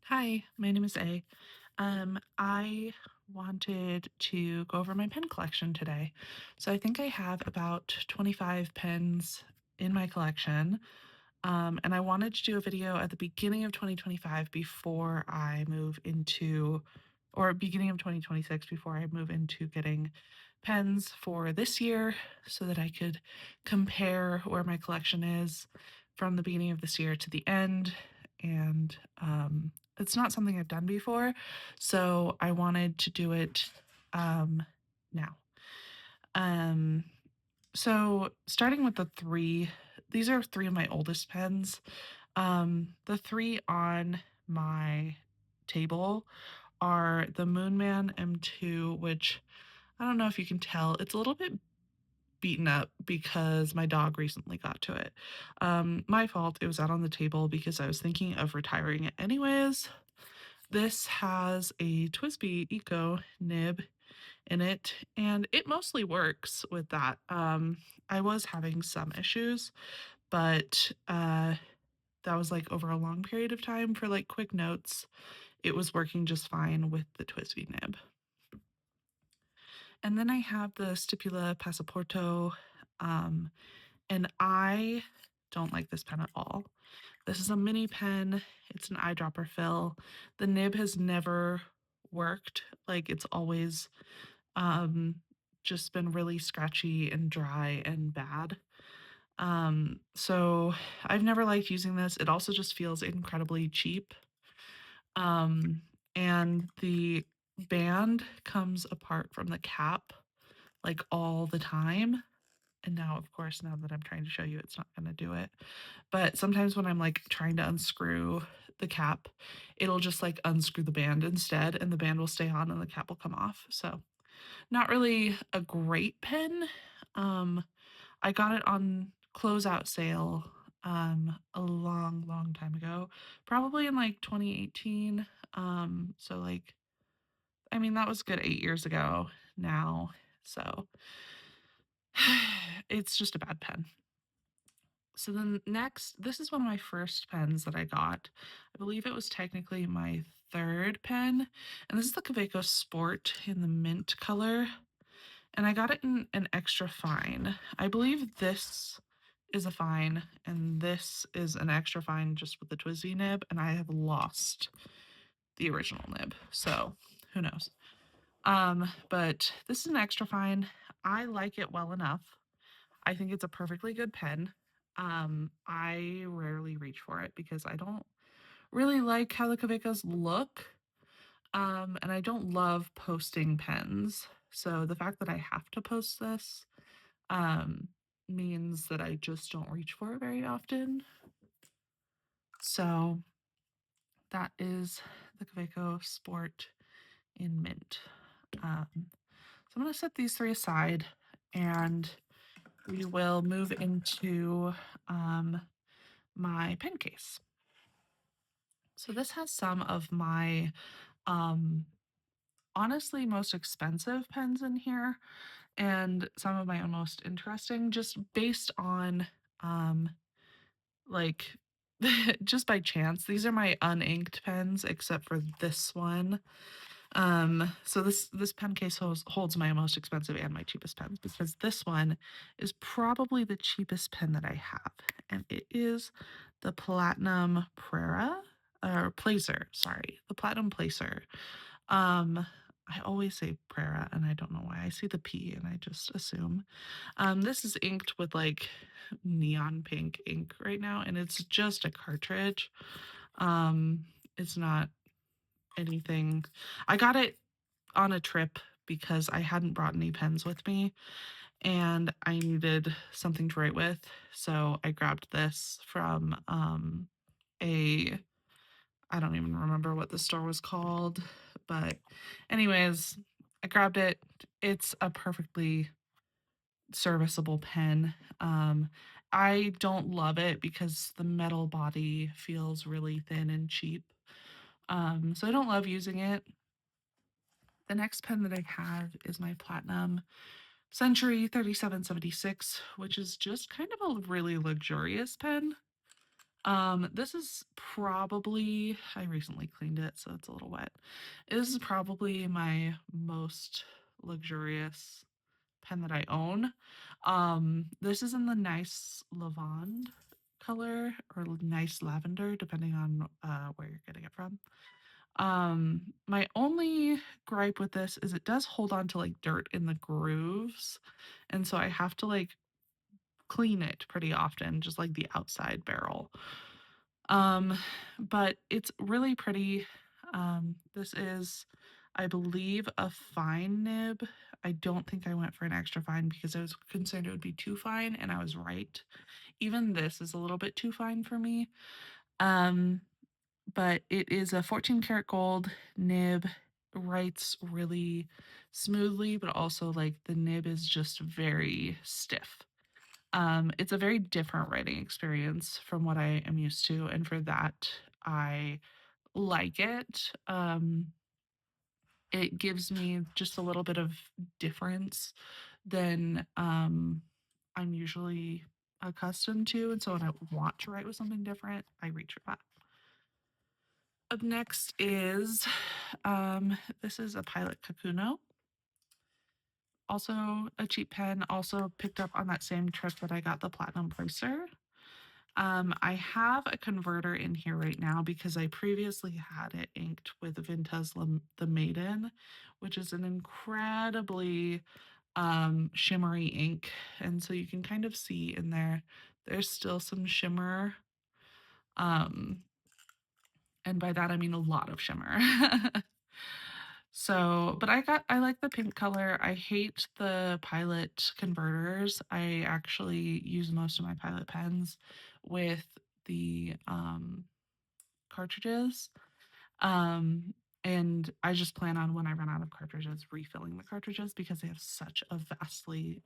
Hi, my name is A. I wanted to go over my pen collection today. So I think I have about 25 pens in my collection. And I wanted to do a video at the beginning of 2025 before I move into, or beginning of 2026 before I move into getting pens for this year so that I could compare where my collection is from the beginning of this year to the end. And it's not something I've done before, so I wanted to do it now. Um, so starting with the three, these are three of my oldest pens. The three on my table are the Moonman M2, which I don't know if you can tell, it's a little bit beaten up because my dog recently got to it. My fault, it was out on the table because I was thinking of retiring it anyways. This has a TWSBI Eco nib in it, and it mostly works with that. I was having some issues, but that was like over a long period of time for like quick notes. It was working just fine with the TWSBI nib. And then I have the Stipula Passaporto, um, and I don't like this pen at all. This is a mini pen. It's an eyedropper fill. The nib has never worked. Like it's always um, just been really scratchy and dry and bad. So I've never liked using this. It also just feels incredibly cheap. Um, and the band comes apart from the cap like all the time. And now, of course, now that I'm trying to show you, it's not going to do it. But sometimes when I'm like trying to unscrew the cap, it'll just like unscrew the band instead, and the band will stay on and the cap will come off. So, not really a great pen. Um, I got it on closeout sale a long time ago, probably in like 2018. So like I mean that was good 8 years ago now. So it's just a bad pen. So then next, this is one of my first pens that I got. I believe it was technically my third pen, and this is the Kaweco Sport in the mint color, and I got it in an extra fine. I believe this is a fine, and this is an extra fine just with the TWSBI nib, and I have lost the original nib, so who knows. But this is an extra fine. I like it well enough. I think it's a perfectly good pen. I rarely reach for it because I don't really like how the Kavecos look. And I don't love posting pens. So the fact that I have to post this um, means that I just don't reach for it very often. So that is the Kaweco Sport in mint. So I'm going to set these three aside and we will move into my pen case. So this has some of my um, honestly most expensive pens in here and some of my own most interesting just based on um, like just by chance. These are my uninked pens except for this one. So this pen case holds my most expensive and my cheapest pens because this one is probably the cheapest pen that I have, and it is the Platinum Prera or Placer. Sorry, the Platinum Placer. Um, I always say Prera, and I don't know why. I see the P and I just assume. This is inked with like neon pink ink right now, and it's just a cartridge. Um, it's not anything. I got it on a trip because I hadn't brought any pens with me and I needed something to write with. So I grabbed this from a I don't even remember what the store was called, but anyways, I grabbed it. It's a perfectly serviceable pen. I don't love it because the metal body feels really thin and cheap. So I don't love using it. The next pen that I have is my Platinum Century 3776, which is just kind of a really luxurious pen. This is probably, I recently cleaned it, so it's a little wet. This is probably my most luxurious pen that I own. This is in the nice lavande color or nice lavender, depending on where you're getting it from. My only gripe with this is it does hold on to like dirt in the grooves, and so I have to like clean it pretty often, just like the outside barrel. Um, but it's really pretty. This is, I believe, a fine nib. I don't think I went for an extra fine because I was concerned it would be too fine, and I was right. Even this is a little bit too fine for me. Um, but it is a 14 karat gold nib, writes really smoothly, but also like the nib is just very stiff. It's a very different writing experience from what I am used to, and for that, I like it. It gives me just a little bit of difference than I'm usually accustomed to, and so when I want to write with something different, I reach for that. Up next is this is a Pilot Kakuno, also a cheap pen, also picked up on that same trip that I got the Platinum Placer. I have a converter in here right now because I previously had it inked with Vintas the Maiden, which is an incredibly shimmery ink. And so you can kind of see in there, there's still some shimmer. Um, and by that I mean a lot of shimmer. So, but I like the pink color. I hate the Pilot converters. I actually use most of my Pilot pens with the cartridges. Um, and I just plan on when I run out of cartridges, refilling the cartridges because they have such a vastly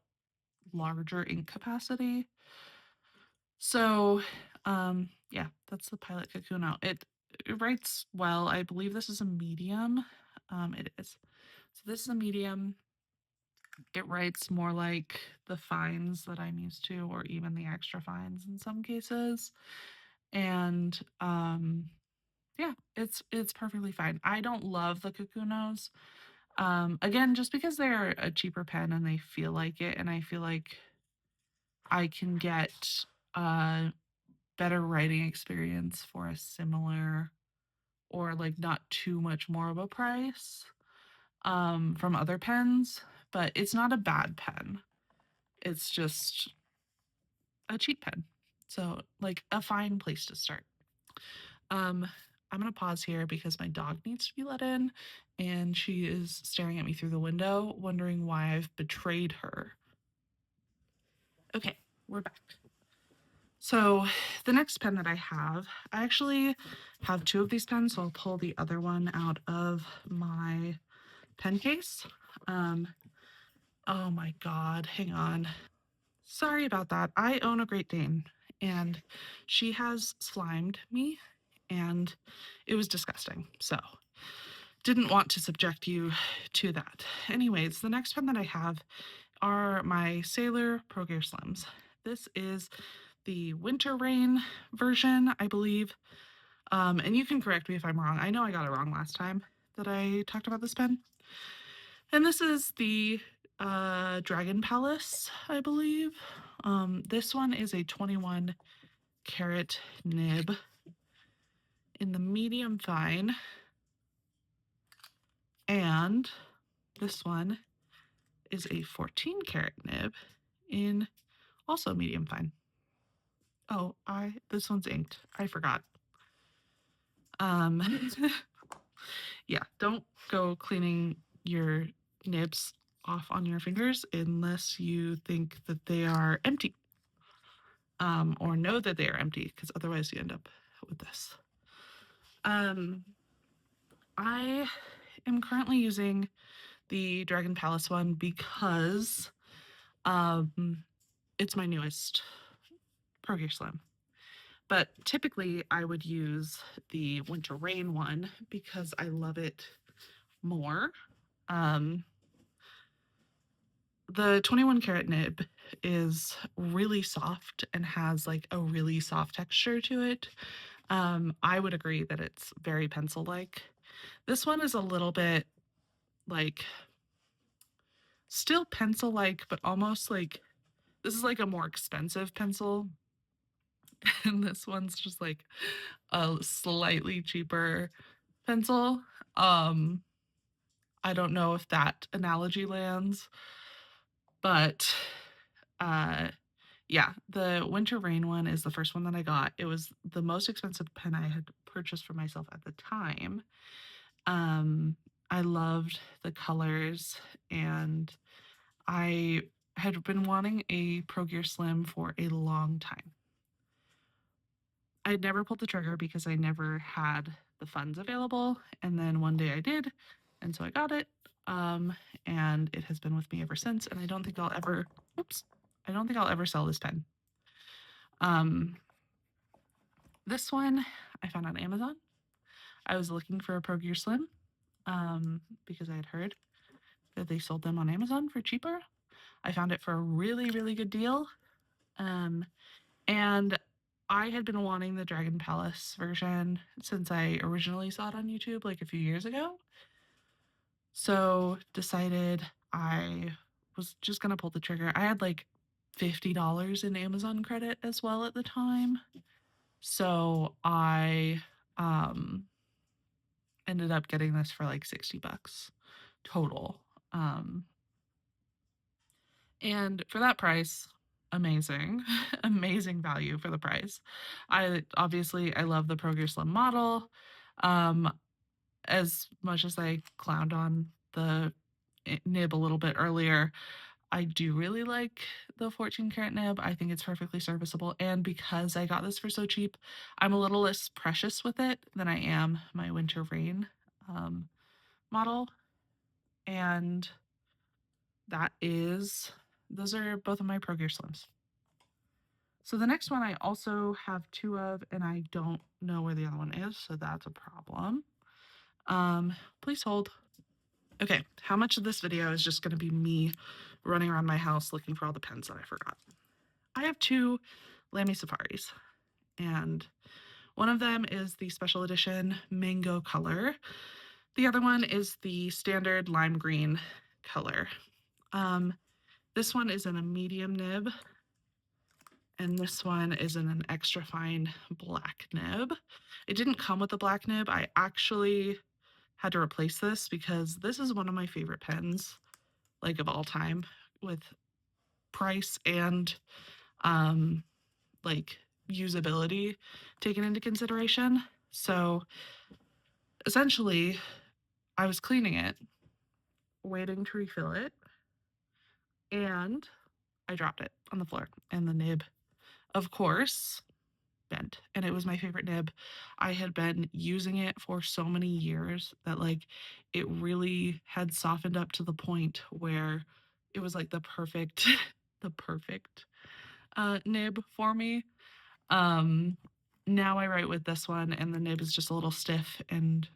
larger ink capacity. So, yeah, that's the Pilot Kakuno. It writes well. I believe this is a medium. It is. So this is a medium. It writes more like the fines that I'm used to, or even the extra fines in some cases. And yeah, it's perfectly fine. I don't love the Kakunos. Again, just because they're a cheaper pen and they feel like it, and I feel like I can get a better writing experience for a similar or like not too much more of a price from other pens, but it's not a bad pen. It's just a cheap pen. So, like a fine place to start. Um, I'm gonna pause here because my dog needs to be let in, and she is staring at me through the window, wondering why I've betrayed her. Okay, we're back. So, the next pen that I actually have two of these pens, so I'll pull the other one out of my pen case. Um, oh my God, hang on. Sorry about that. I own a Great Dane, and she has slimed me, and it was disgusting. So, didn't want to subject you to that. Anyways, the next pen that I have are my Sailor Pro Gear Slims. This is the Winter Rain version, I believe. And you can correct me if I'm wrong. I know I got it wrong last time that I talked about this pen. And this is the Dragon Palace, I believe. This one is a 21 karat nib in the medium fine. And this one is a 14 karat nib in also medium fine. Oh, this one's inked. I forgot. Um yeah, don't go cleaning your nibs off on your fingers unless you think that they are empty. Or know that they are empty, because otherwise you end up with this. Um, I am currently using the Dragon Palace one because it's my newest Pro Gear Slim. But typically I would use the Winter Rain one because I love it more. Um, The 21 karat nib is really soft and has like a really soft texture to it. I would agree that it's very pencil like. This one is a little bit like still pencil like, but almost like this is like a more expensive pencil. And this one's just like a slightly cheaper pencil. Um, I don't know if that analogy lands, but uh yeah, the Winter Rain one is the first one that I got. It was the most expensive pen I had purchased for myself at the time. Um, I loved the colors and I had been wanting a Pro Gear Slim for a long time. I had never pulled the trigger because I never had the funds available. And then one day I did. And so I got it. Um, and it has been with me ever since. And I don't think I'll ever, oops, I don't think I'll ever sell this pen. Um, this one I found on Amazon. I was looking for a Pro Gear Slim because I had heard that they sold them on Amazon for cheaper. I found it for a really, really good deal. Um, and I had been wanting the Dragon Palace version since I originally saw it on YouTube like a few years ago. So decided I was just gonna pull the trigger. I had like $50 in Amazon credit as well at the time. So I um ended up getting this for like 60 bucks total. Um and for that price, amazing. Amazing value for the price. I love the Pro Gear Slim model. Um as much as I clowned on the nib a little bit earlier, I do really like the 14 karat nib. I think it's perfectly serviceable. And because I got this for so cheap, I'm a little less precious with it than I am my Winter Rain um, model. And those are both of my Pro Gear Slims. So the next one I also have two of, and I don't know where the other one is, so that's a problem. Please hold. Okay, how much of this video is just going to be me running around my house looking for all the pens that I forgot? I have two Lamy Safaris, and one of them is the special edition mango color. The other one is the standard lime green color. This one is in a medium nib, and this one is in an extra fine black nib. It didn't come with a black nib. I actually had to replace this because this is one of my favorite pens, like of all time, with price and like usability taken into consideration. So essentially, I was cleaning it, waiting to refill it, and I dropped it on the floor, and the nib, of course, bent. And it was my favorite nib. I had been using it for so many years that like it really had softened up to the point where it was like the perfect the perfect nib for me. Um Now I write with this one and the nib is just a little stiff and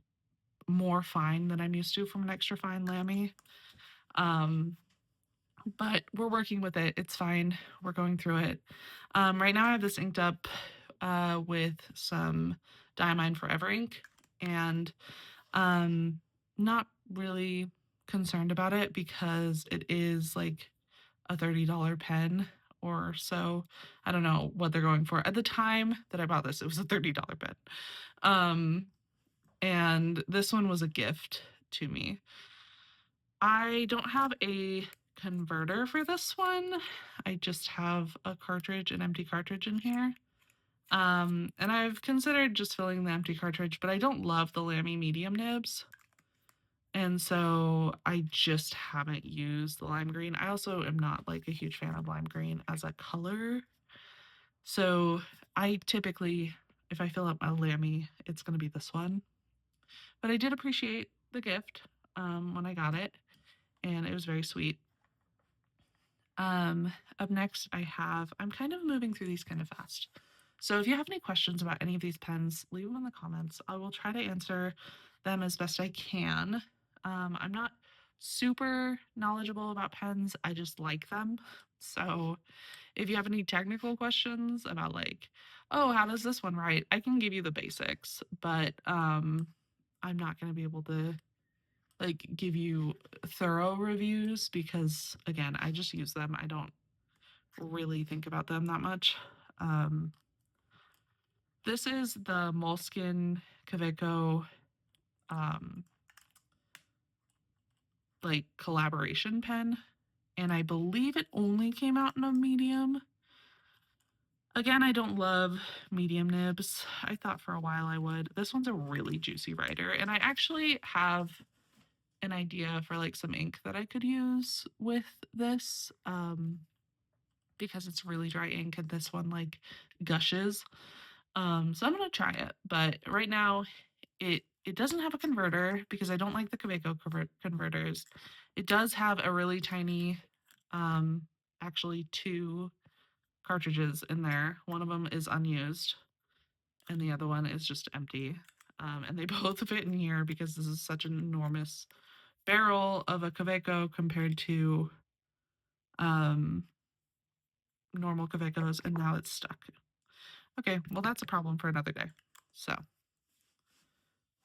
more fine than I'm used to from an extra fine Lamy. Um but we're working with it. It's fine. We're going through it. Right now I have this inked up with some Diamine Forever ink, and um, not really concerned about it because it is like a $30 pen or so. I don't know what they're going for. At the time that I bought this, it was a $30 pen. Um, and this one was a gift to me. I don't have a converter for this one. I just have a cartridge, an empty cartridge in here. And I've considered just filling the empty cartridge, but I don't love the Lamy medium nibs. And so I just haven't used the lime green. I also am not like a huge fan of lime green as a color. So I typically, if I fill up my Lamy, it's going to be this one. But I did appreciate the gift when I got it, and it was very sweet. Up next, I'm kind of moving through these kind of fast. So if you have any questions about any of these pens, leave them in the comments. I will try to answer them as best I can. I'm not super knowledgeable about pens. I just like them. So if you have any technical questions about like, oh, how does this one write? I can give you the basics, but I'm not going to be able to like give you thorough reviews because again, I just use them. I don't really think about them that much. Um this is the Moleskine Kaweco um like collaboration pen, and I believe it only came out in a medium. Again, I don't love medium nibs. I thought for a while I would. This one's a really juicy writer, and I actually have an idea for like some ink that I could use with this because it's really dry ink and this one like gushes. So I'm gonna try it, but right now it doesn't have a converter because I don't like the Kaweco converters. It does have a really tiny, um, actually two cartridges in there. One of them is unused, and the other one is just empty. And they both fit in here because this is such an enormous barrel of a Kaweco compared to um, normal Kawecos, and now it's stuck. Okay, well that's a problem for another day. So,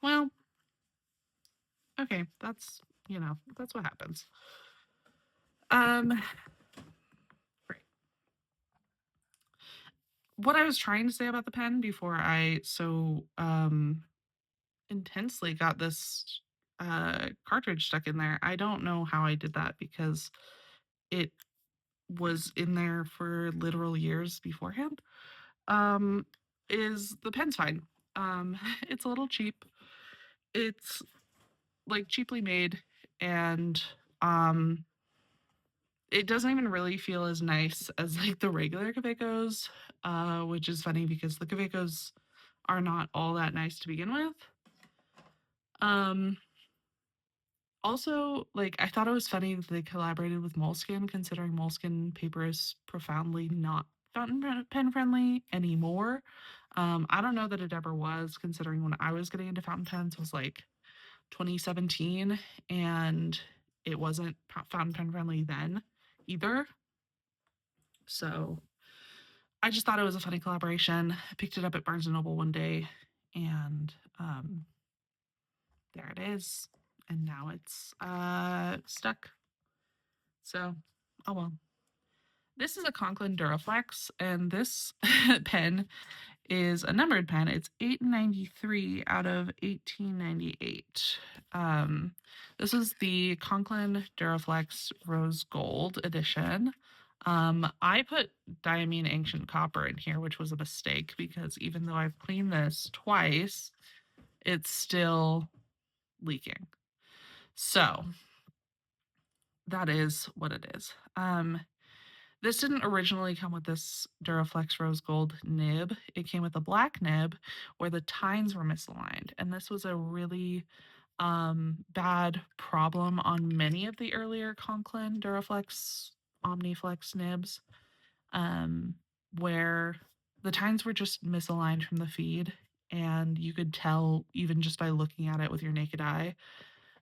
well, okay, that's that's what happens. Um, right. What I was trying to say about the pen before I so intensely got this cartridge stuck in there. I don't know how I did that because it was in there for literal years beforehand. Um, is the pen's fine. It's a little cheap. It's like cheaply made, and um it doesn't even really feel as nice as like the regular Kavecos, which is funny because the Kavecos are not all that nice to begin with. Um, Also, like I thought it was funny that they collaborated with Moleskine, considering Moleskine paper is profoundly not fountain pen friendly anymore. I don't know that it ever was, considering when I was getting into fountain pens was like 2017, and it wasn't fountain pen friendly then either. So I just thought it was a funny collaboration. I picked it up at Barnes and Noble one day, and there it is. And now it's stuck. So, oh well. This is a Conklin Duraflex, and this pen is a numbered pen. It's 893 out of 1898. Um, this is the Conklin Duraflex Rose Gold edition. I put Diamine Ancient Copper in here, which was a mistake because even though I've cleaned this twice, it's still leaking. So that is what it is. This didn't originally come with this Duraflex Rose Gold nib. It came with a black nib where the tines were misaligned. And this was a really bad problem on many of the earlier Conklin Duraflex Omniflex nibs, um, where the tines were just misaligned from the feed. And you could tell even just by looking at it with your naked eye.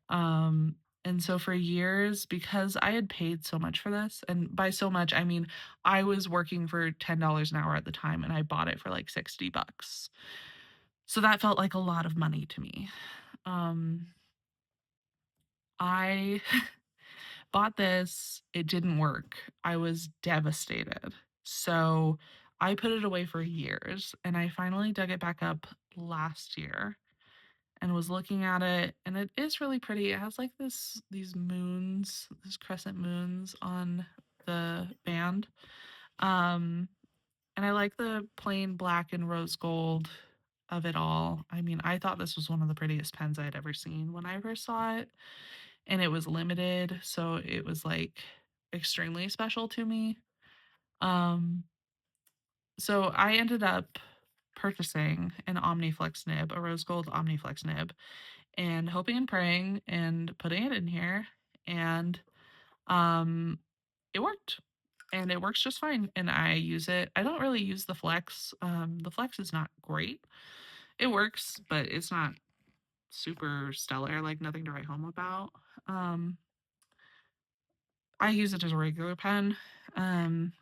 Um, and so for years, because I had paid so much for this, and by so much, I mean I was working for $10 an hour at the time and I bought it for like 60 bucks. So that felt like a lot of money to me. Um, I bought this, it didn't work. I was devastated. So I put it away for years and I finally dug it back up last year and was looking at it, and it is really pretty. It has like these moons, these crescent moons on the band. Um and I like the plain black and rose gold of it all. I mean, I thought this was one of the prettiest pens I had ever seen when I first saw it, and it was limited, so it was like extremely special to me. Um so I ended up purchasing an Omniflex nib, a rose gold Omniflex nib, and hoping and praying and putting it in here, and um it worked, and it works just fine, and I use it. I don't really use the flex. The flex is not great. It works, but it's not super stellar, like nothing to write home about. um I use it as a regular pen. Um,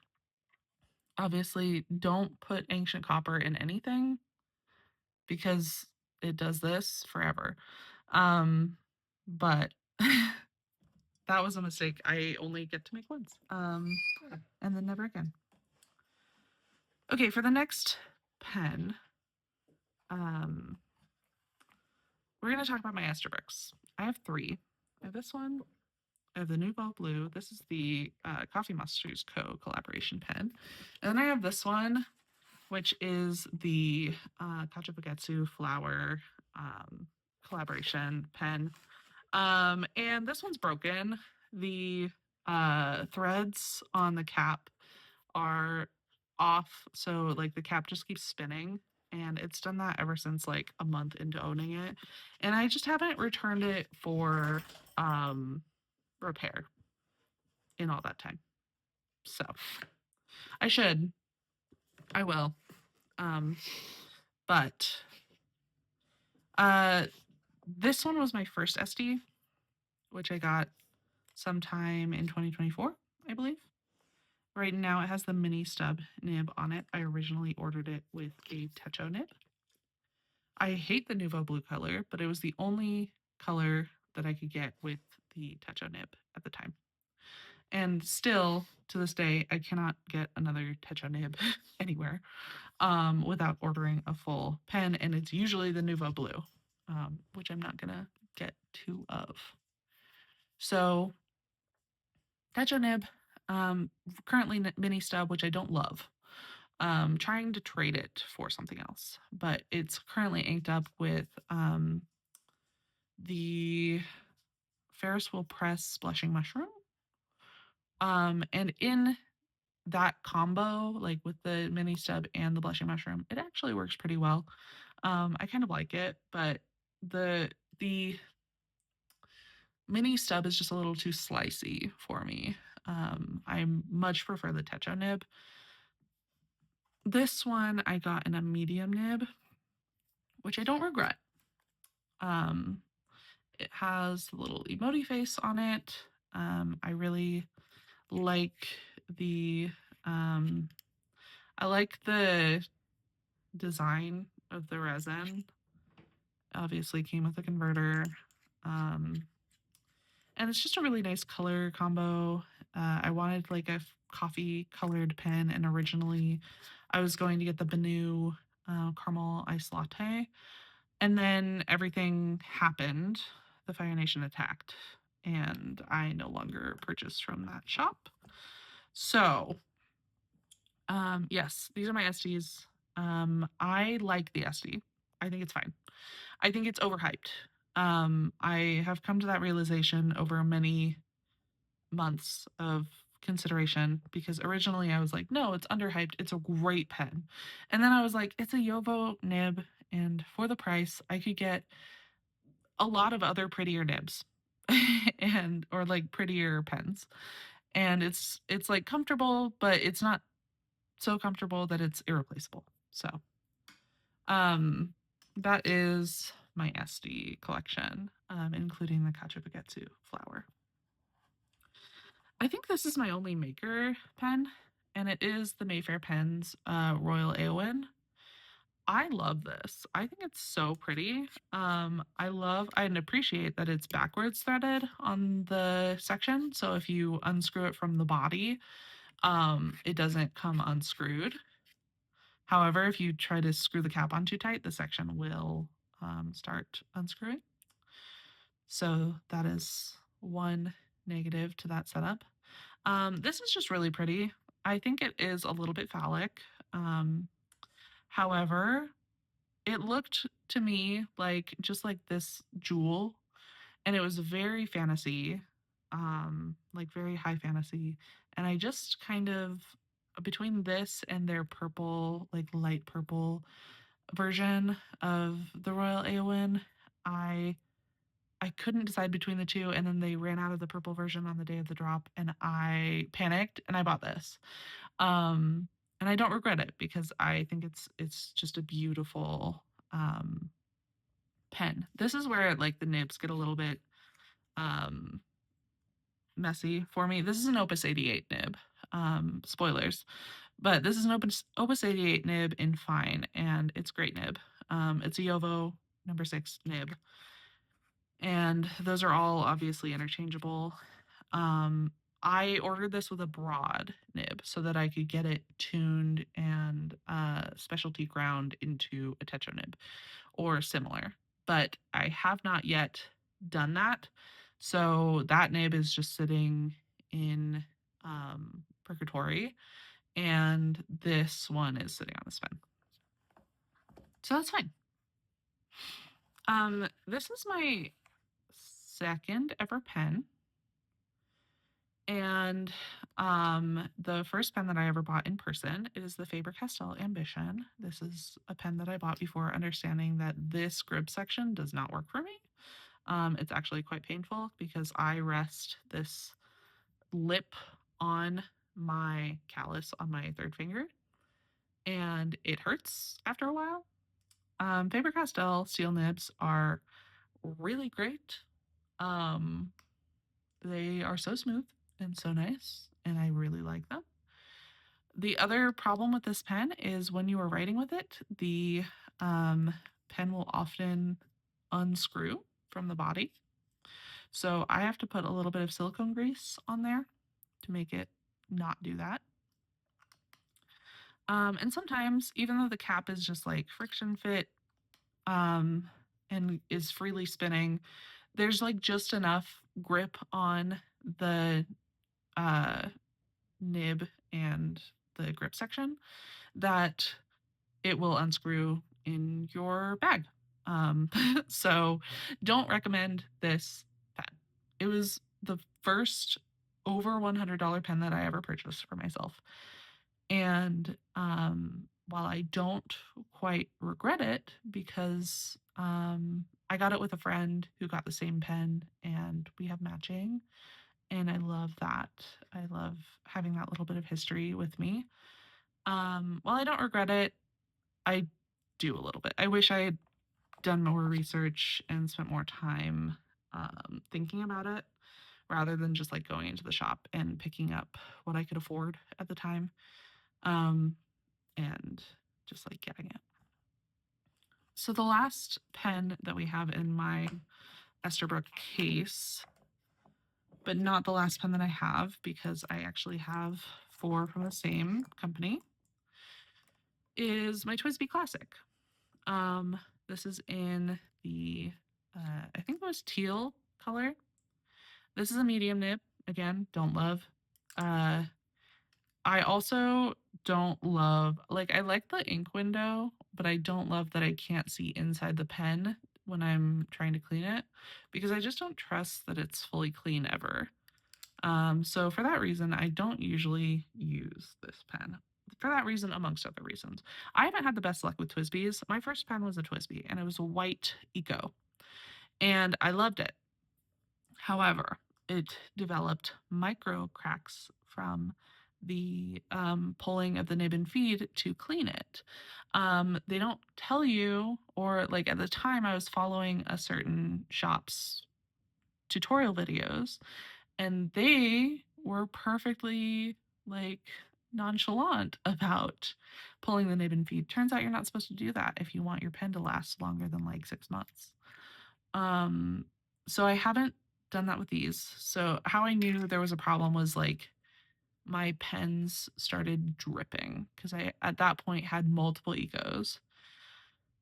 Obviously, don't put ancient copper in anything because it does this forever. Um, but that was a mistake. I only get to make once. And then never again. Okay, for the next pen, um, we're gonna talk about my Esterbrook's. I have three. I have this one. I have the Nouveau Blue. This is the Coffee Masters Co. collaboration pen. And then I have this one, which is the Kacha Bagetsu flower collaboration pen. And this one's broken. The threads on the cap are off, so like the cap just keeps spinning. And it's done that ever since like a month into owning it. And I just haven't returned it for repair in all that time. So I should. I will. Um, but uh this one was my first SD, which I got sometime in 2024, I believe. Right now it has the mini stub nib on it. I originally ordered it with a Techo nib. I hate the Nouveau Blue color, but it was the only color that I could get with the Techo nib at the time. And still, to this day, I cannot get another Techo nib anywhere without ordering a full pen, and it's usually the Nouveau Blue, which I'm not gonna get two of. So Techo nib, currently mini stub, which I don't love. Trying to trade it for something else, but it's currently inked up with the Ferris Wheel Press Blushing Mushroom. And in that combo, like with the mini stub and the blushing mushroom, it actually works pretty well. I kind of like it, but the mini stub is just a little too slicey for me. I much prefer the Techo nib. This one I got in a medium nib, which I don't regret. Um, it has a little emoji face on it. I really like the um, I like the design of the resin. Obviously came with a converter. Um, and it's just a really nice color combo. I wanted like a coffee colored pen, and originally I was going to get the Benu caramel ice latte. And then everything happened. The Fire Nation attacked, and I no longer purchase from that shop. So, yes, these are my SDs. I like the SD. I think it's fine. I think it's overhyped. I have come to that realization over many months of consideration because originally I was like, no, it's underhyped. It's a great pen. And then I was like, it's a Yovo nib. And for the price, I could get a lot of other prettier nibs and or like prettier pens. And it's like comfortable, but it's not so comfortable that it's irreplaceable. So um that is my SD collection, including the Kacha Bagetsu flower. I think this is my only maker pen, and it is the Mayfair Pens Royal Aowen. I love this. I think it's so pretty. I love and appreciate that it's backwards threaded on the section. So if you unscrew it from the body, it doesn't come unscrewed. However, if you try to screw the cap on too tight, the section will start unscrewing. So that is one negative to that setup. This is just really pretty. I think it is a little bit phallic. Um, However, it looked to me like just like this jewel, and it was very fantasy, like very high fantasy. And I just kind of between this and their purple, like light purple version of the Royal Aowen, I I couldn't decide between the two, and then they ran out of the purple version on the day of the drop, and I panicked and I bought this. Um, and I don't regret it because I think it's just a beautiful um, pen. This is where like the nibs get a little bit um, messy for me. This is an Opus 88 nib. Spoilers, but this is an Opus 88 nib in fine, and it's great nib. It's a Yovo number 6 nib, and those are all obviously interchangeable. Um, I ordered this with a broad nib so that I could get it tuned and specialty ground into a Techo nib or similar, but I have not yet done that. So that nib is just sitting in purgatory, and this one is sitting on the spin. So that's fine. This is my second ever pen. And the first pen that I ever bought in person is the Faber-Castell Ambition. This is a pen that I bought before understanding that this grip section does not work for me. It's actually quite painful because I rest this lip on my callus on my third finger, and it hurts after a while. Faber-Castell steel nibs are really great. Um, they are so smooth and so nice, and I really like them. The other problem with this pen is when you are writing with it, the pen will often unscrew from the body. So I have to put a little bit of silicone grease on there to make it not do that. And sometimes, even though the cap is just like friction fit and is freely spinning, there's like just enough grip on the uh, nib and the grip section that it will unscrew in your bag. Um, so don't recommend this pen. It was the first over $100 pen that I ever purchased for myself. And while I don't quite regret it because I got it with a friend who got the same pen and we have matching. And I love that. I love having that little bit of history with me. While I don't regret it, I do a little bit. I wish I had done more research and spent more time thinking about it rather than just like going into the shop and picking up what I could afford at the time um, and just like getting it. So the last pen that we have in my Esterbrook case, but not the last pen that I have because I actually have 4 from the same company, is my TWSBI Classic. This is in the, I think it was teal color. This is a medium nib. Again, don't love. I also don't love, like, I like the ink window, but I don't love that I can't see inside the pen when I'm trying to clean it because I just don't trust that it's fully clean ever. So for that reason, I don't usually use this pen. For that reason, amongst other reasons. I haven't had the best luck with TWSBIs. My first pen was a TWSBI, and it was a white Eco, and I loved it. However, it developed micro cracks from the pulling of the nib and feed to clean it. They don't tell you, or like at the time, I was following a certain shop's tutorial videos, and they were perfectly like nonchalant about pulling the nib and feed. Turns out you're not supposed to do that if you want your pen to last longer than like 6 months. Um, so I haven't done that with these. So how I knew there was a problem was like my pens started dripping because I at that point had multiple Ecos.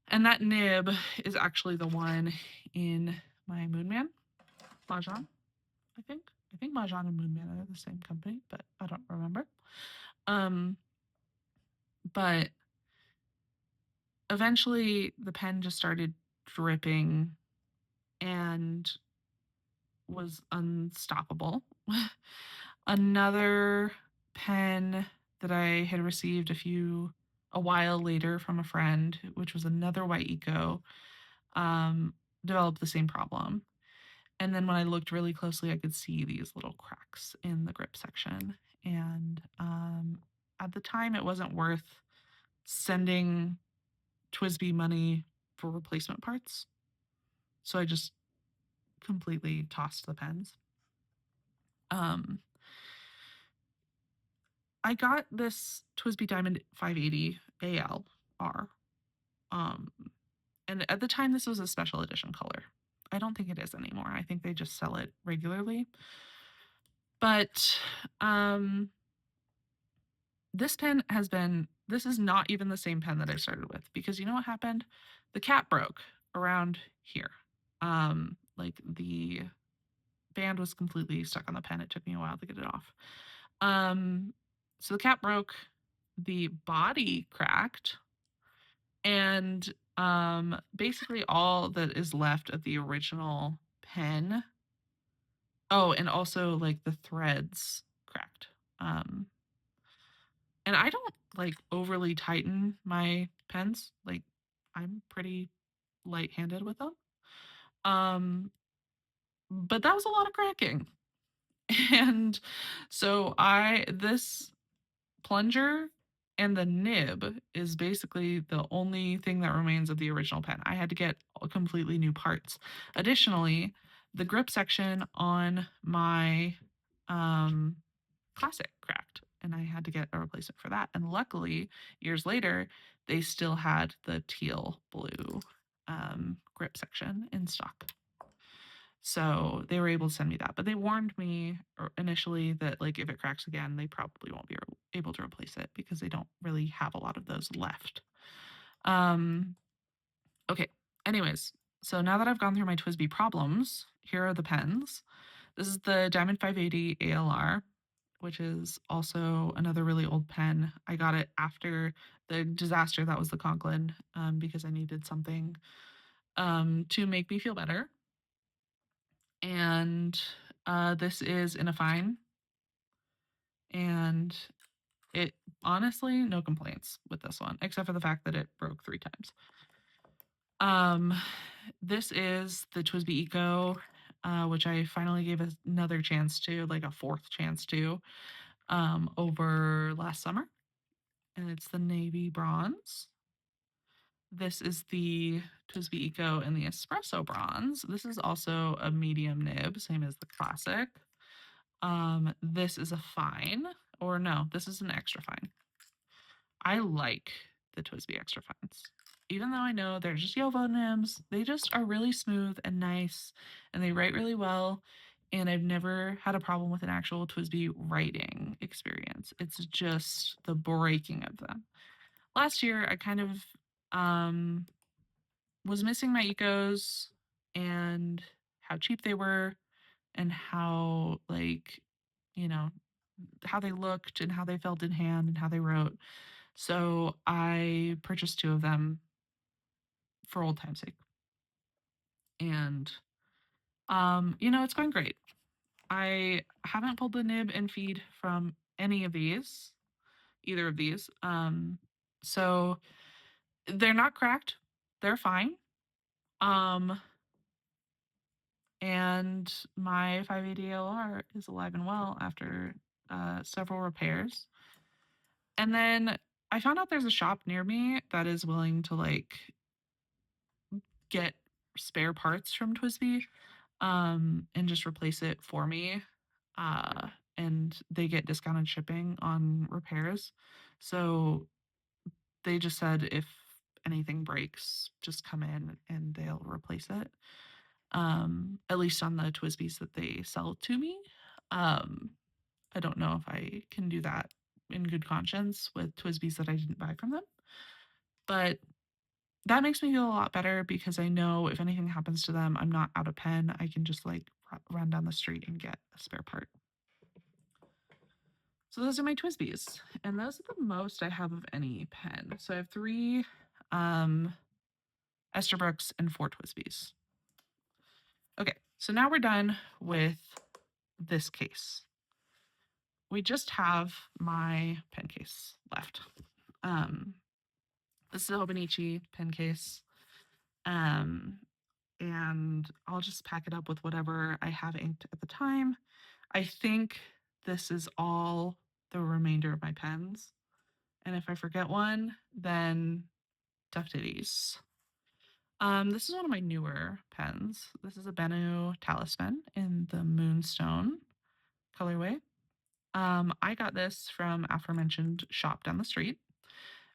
And that nib is actually the one in my Moonman, Mahjong, I think. I think Mahjong and Moonman are the same company, but I don't remember. Um, but eventually the pen just started dripping and was unstoppable. Another pen that I had received a while later from a friend, which was another white Eco, um, developed the same problem. And then when I looked really closely, I could see these little cracks in the grip section. And at the time, it wasn't worth sending TWSBI money for replacement parts. So I just completely tossed the pens. Um, I got this TWSBI Diamond 580 ALR. Um, and at the time, this was a special edition color. I don't think it is anymore. I think they just sell it regularly. But um, this pen has been, this is not even the same pen that I started with because you know what happened? The cap broke around here. Like the band was completely stuck on the pen. It took me a while to get it off. Um, so the cap broke, the body cracked, and basically all that is left of the original pen. Oh, and also like the threads cracked. Um, and I don't like overly tighten my pens. Like I'm pretty light-handed with them. Um, but that was a lot of cracking. And so this plunger and the nib is basically the only thing that remains of the original pen. I had to get completely new parts. Additionally, the grip section on my um, classic cracked, and I had to get a replacement for that. And luckily, years later, they still had the teal blue grip section in stock. So they were able to send me that, but they warned me initially that like if it cracks again, they probably won't be able to replace it because they don't really have a lot of those left. Um, okay. Anyways, so now that I've gone through my TWSBI problems, here are the pens. This is the Diamond 580 ALR, which is also another really old pen. I got it after the disaster that was the Conklin because I needed something to make me feel better. And this is in a fine, and it honestly no complaints with this one except for the fact that it broke 3 times. um this is the TWSBI Eco, which I finally gave another chance to, like a fourth chance to, over last summer, and it's the navy bronze. This is the TWSBI Eco in the espresso bronze. This is also a medium nib, same as the classic. This is a fine, or no, this is an extra fine. I like the TWSBI extra fines. Even though I know they're just JoWo nibs, they just are really smooth and nice, and they write really well. And I've never had a problem with an actual TWSBI writing experience. It's just the breaking of them. Last year, I kind of um, was missing my ecos and how cheap they were and how like you know how they looked and how they felt in hand and how they wrote. So I purchased 2 of them for old time's sake. And it's going great. I haven't pulled the nib and feed from any of these, either of these. So they're not cracked. They're fine. Um and my 580 LR is alive and well after several repairs. And then I found out there's a shop near me that is willing to like get spare parts from TWSBI and just replace it for me. Uh, and they get discounted shipping on repairs. So they just said if anything breaks, just come in and they'll replace it. At least on the TWSBIs that they sell to me. Um, I don't know if I can do that in good conscience with TWSBIs that I didn't buy from them. But that makes me feel a lot better because I know if anything happens to them, I'm not out of pen. I can just like run down the street and get a spare part. So those are my TWSBIs, and those are the most I have of any pen. So I have 3 Estabrooks and 4 TWSBIs. Okay, so now we're done with this case. We just have my pen case left. Um, this is a Hobonichi pen case. Um, and I'll just pack it up with whatever I have inked at the time. I think this is all the remainder of my pens. And if I forget one, then tough titties. This is one of my newer pens. This is a Benu Talisman in the Moonstone. colorway. I got this from aforementioned shop down the street.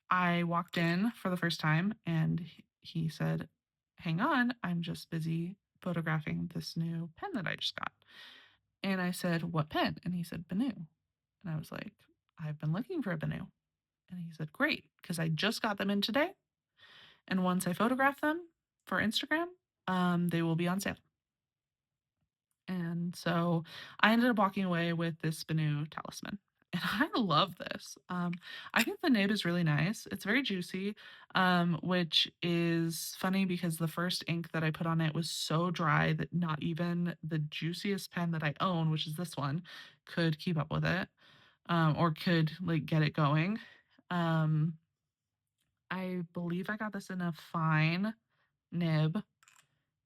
I walked in for the first time and he said, "Hang on, I'm just busy photographing this new pen that I just got." And I said, "What pen?" And he said, "Benu." And I was like, "I've been looking for a Benu." And he said, "Great, because I just got them in today. And once I photograph them for Instagram, they will be on sale." And so I ended up walking away with this Benu talisman. And I love this. I think the nib is really nice. It's very juicy, which is funny because the first ink that I put on it was so dry that not even the juiciest pen that I own, which is this one, could keep up with it, or could like get it going. Um, I believe I got this in a fine nib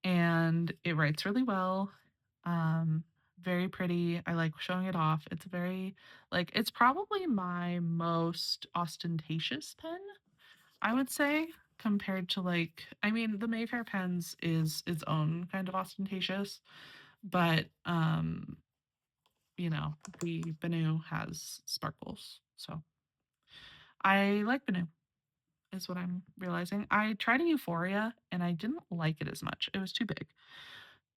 and it writes really well. Um, Very pretty. I like showing it off. It's very like it's probably my most ostentatious pen, I would say, compared to like I mean, the Mayfair pens is its own kind of ostentatious, but the Benu has sparkles. So I like Benu is what I'm realizing. I tried a Euphoria and I didn't like it as much. It was too big.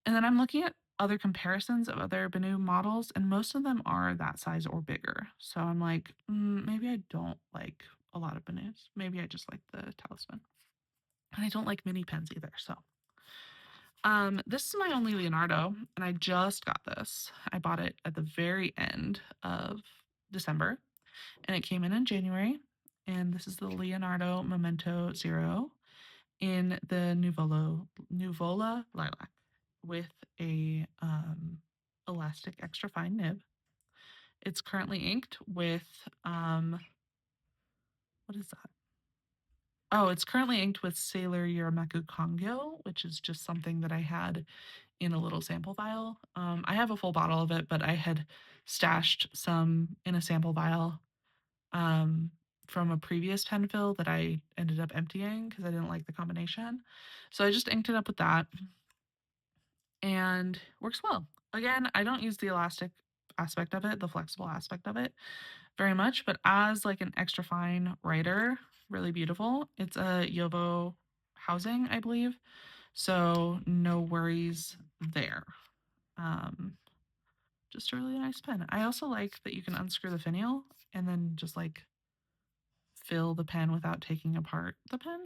And then I'm looking at other comparisons of other Benu models, and most of them are that size or bigger. So I'm like, maybe I don't like a lot of Benus. Maybe I just like the Talisman. And I don't like mini pens either. So this is my only Leonardo, and I just got this. I bought it at the very end of December, and it came in January. And this is the Leonardo Memento Zero in the Nuvola Lilac with a elastic extra fine nib. It's currently inked with what is that? Oh, it's currently inked with Sailor Yuramaku Kongyo, which is just something that I had in a little sample vial. I have a full bottle of it, but I had stashed some in a sample vial um, from a previous pen fill that I ended up emptying because I didn't like the combination. So I just inked it up with that and works well. Again, I don't use the elastic aspect of it, the flexible aspect of it very much, but as like an extra fine writer, really beautiful. It's a Yovo housing, I believe. So no worries there. Um, just a really nice pen. I also like that you can unscrew the finial and then just like fill the pen without taking apart the pen.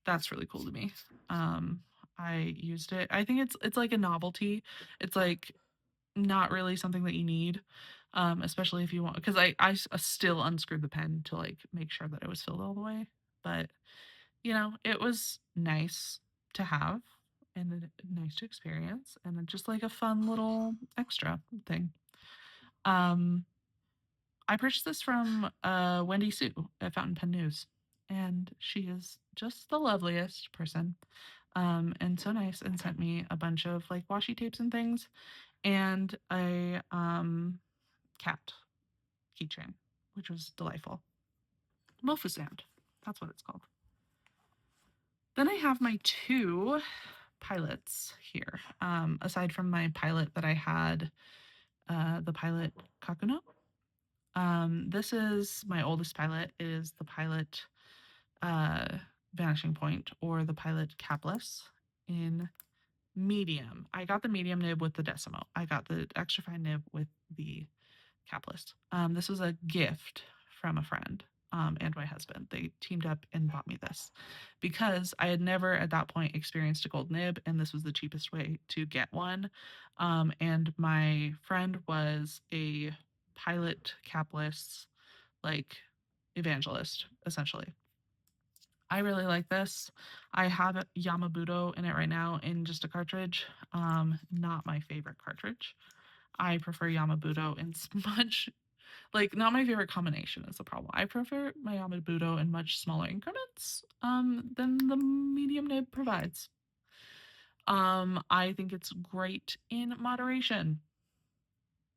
That's really cool to me. Um, I used it. I think it's like a novelty. It's like not really something that you need, especially if you want. Because still unscrewed the pen to like make sure that it was filled all the way. But it was nice to have and nice to experience, and just like a fun little extra thing. Um, I purchased this from Wendy Sue at Fountain Pen News, and she is just the loveliest person, and so nice, and sent me a bunch of like washi tapes and things, and a cat keychain, which was delightful. Mofu Sound, that's what it's called. Then I have my two pilots here. Aside from my pilot that I had, the pilot Kakuno. This is my oldest pilot. It is the pilot uh, Vanishing Point, or the pilot Capless in medium. I got the medium nib with the Decimo. I got the extra fine nib with the capless. This was a gift from a friend and my husband. They teamed up and bought me this because I had never at that point experienced a gold nib, and this was the cheapest way to get one. And my friend was a pilot capless, like evangelist, essentially. I really like this. I have Yamabudo in it right now in just a cartridge. Not my favorite cartridge. I prefer Yamabudo in much like, not my favorite combination is the problem. I prefer my Yamabudo in much smaller increments than the medium nib provides. I think it's great in moderation,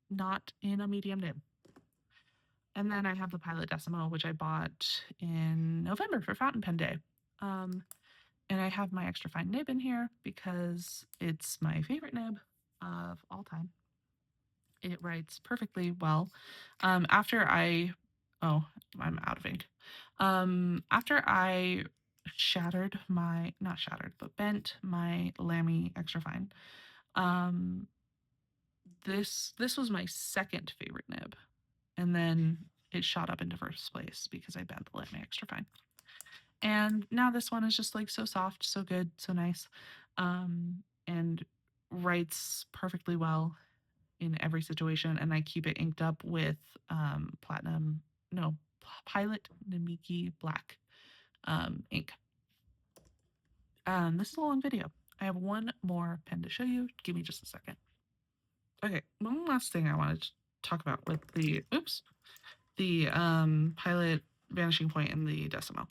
not in a medium nib. And then I have the Pilot Decimo, which I bought in November for Fountain Pen Day. And I have my extra fine nib in here because it's my favorite nib of all time. It writes perfectly well. After oh, I'm out of ink. After I not shattered, but bent my Lamy Extra Fine, um, this was my second favorite nib, and then it shot up into first place because I bent the Lamy Extra Fine. And now this one is just like so soft, so good, so nice, and writes perfectly well in every situation. And I keep it inked up with platinum, no, Pilot Namiki Black ink. This is a long video. I have one more pen to show you. Give me just a second. Okay, one last thing I wanted to talk about with the Pilot Vanishing Point and the Decimo.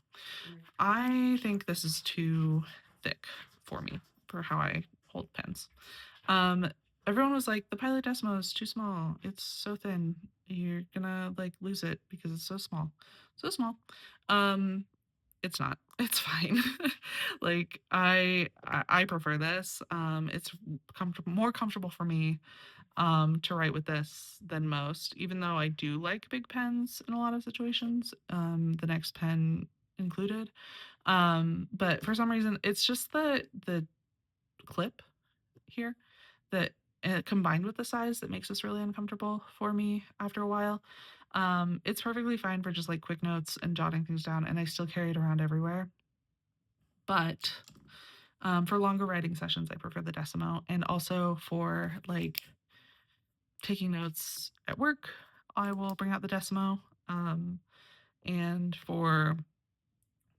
I think this is too thick for me for how I hold pens. Um, Everyone was like, the Pilot Decimo is too small. It's so thin. You're gonna like lose it because it's so small. So small. Um, it's not. It's fine. Like I prefer this. It's more comfortable for me to write with this than most, even though I do like big pens in a lot of situations, the next pen included. But for some reason, it's just the clip here that combined with the size that makes this really uncomfortable for me after a while. It's perfectly fine for just like quick notes and jotting things down, and I still carry it around everywhere. But for longer writing sessions, I prefer the Decimo, and also for like taking notes at work, I will bring out the Decimo. And for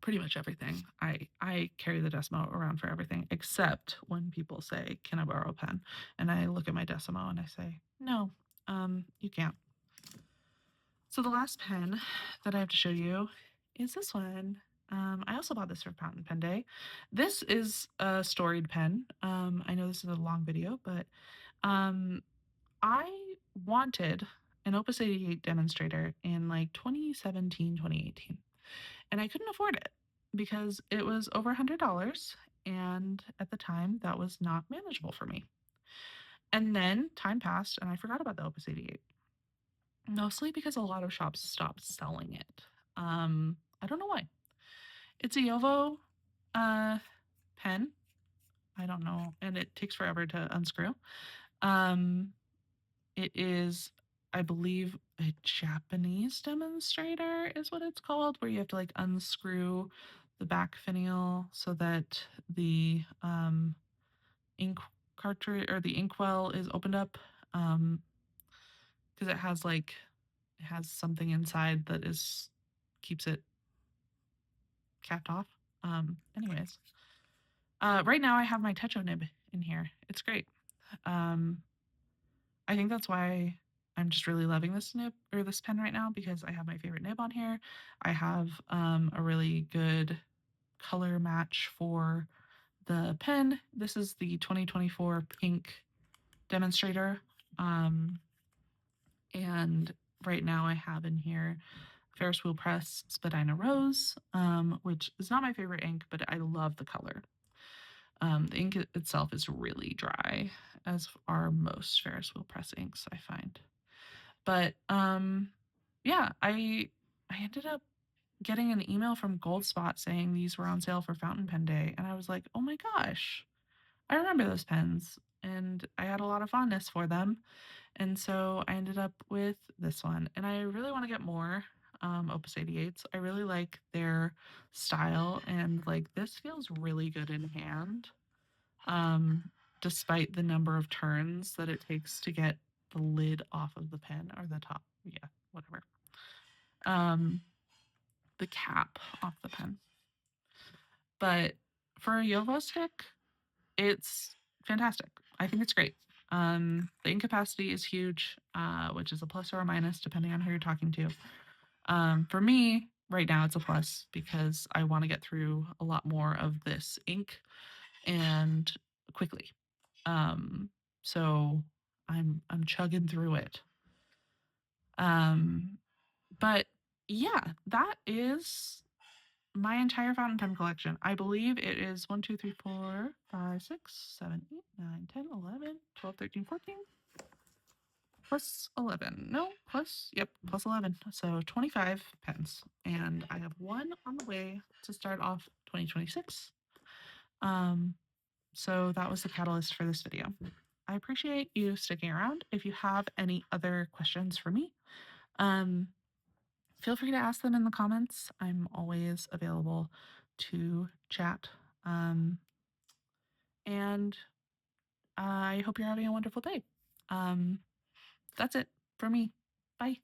pretty much everything, I carry the Decimo around for everything except when people say, "Can I borrow a pen?" And I look at my Decimo and I say, "No, you can't." So the last pen that I have to show you is this one. I also bought this for Fountain Pen Day. This is a storied pen. I know this is a long video, but um, I wanted an Opus 88 demonstrator in like 2017, 2018, and I couldn't afford it because it was over $100. And at the time, that was not manageable for me. And then time passed and I forgot about the Opus 88, mostly because a lot of shops stopped selling it. I don't know why. It's a Yovo uh, pen. I don't know, and it takes forever to unscrew. Um, It is, I believe, a Japanese demonstrator is what it's called, where you have to like unscrew the back finial so that the ink cartridge or the inkwell is opened up. Because it has something inside that is keeps it capped off. Anyways, right now I have my Techo nib in here. It's great. Um, I think that's why I'm just really loving this nib or this pen right now, because I have my favorite nib on here. I have a really good color match for the pen. This is the 2024 pink demonstrator. Um, and right now I have in here Ferris Wheel Press Spadina Rose, which is not my favorite ink, but I love the color. The ink itself is really dry, as are most Ferris Wheel Press inks, I find. But yeah, I ended up getting an email from Goldspot saying these were on sale for Fountain Pen Day, and I was like, oh my gosh, I remember those pens, and I had a lot of fondness for them, and so I ended up with this one, and I really want to get more Opus 88s. I really like their style, and like this feels really good in hand, um, despite the number of turns that it takes to get the lid off of the pen or the top, yeah, whatever. Um, the cap off the pen. But for a Yovo stick, it's fantastic. I think it's great. The ink capacity is huge, which is a plus or a minus depending on who you're talking to. For me, right now it's a plus because I want to get through a lot more of this ink and quickly. So I'm chugging through it. Um, but yeah, that is my entire fountain pen collection. I believe it is 1, 2, 3, 4, 5, 6, 7, 8, 9, 10, 11, 12, 13, 14. plus 11. No, yep, plus 11. So 25 pens. And I have one on the way to start off 2026. Um, so that was the catalyst for this video. I appreciate you sticking around. If you have any other questions for me, um, feel free to ask them in the comments. I'm always available to chat. And I hope you're having a wonderful day. Um, that's it for me. Bye.